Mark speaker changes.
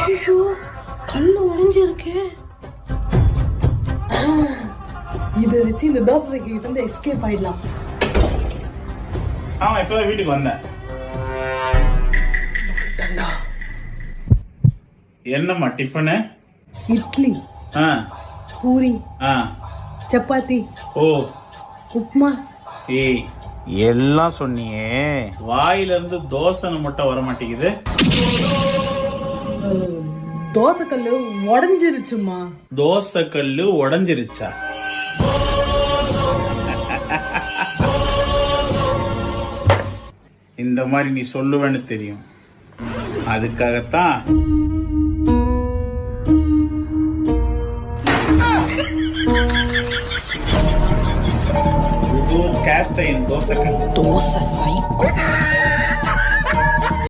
Speaker 1: ஐயோ கல்லு உடைஞ்சிருக்கு. இதை வச்சு இந்த தோசை கிட்ட இருந்து எஸ்கேப் ஆயிடலாம்.
Speaker 2: ஆமா இப்பதான் வீட்டுக்கு வந்தேன். என்னம்மா டிஃபனு?
Speaker 1: இட்லி,
Speaker 2: ஆ
Speaker 1: பூரி,
Speaker 2: ஆ
Speaker 1: சப்பாத்தி,
Speaker 2: ஓ
Speaker 1: உப்மா.
Speaker 2: ஏய் எல்லாம் சொன்னியே, வாயில இருந்து தோசைன்னு மட்டும் வர மாட்டேங்குது.
Speaker 1: தோசை கல்லு உடைஞ்சிருச்சுமா.
Speaker 2: தோசை கல்லு உடைஞ்சிருச்சா? இந்த மாதிரி நீ சொல்லுவேன்னு தெரியும். அதுக்காகத்தான் கேஸ்ட் அயர்ன் தோசை கல்.
Speaker 1: தோசை சைக்கோ.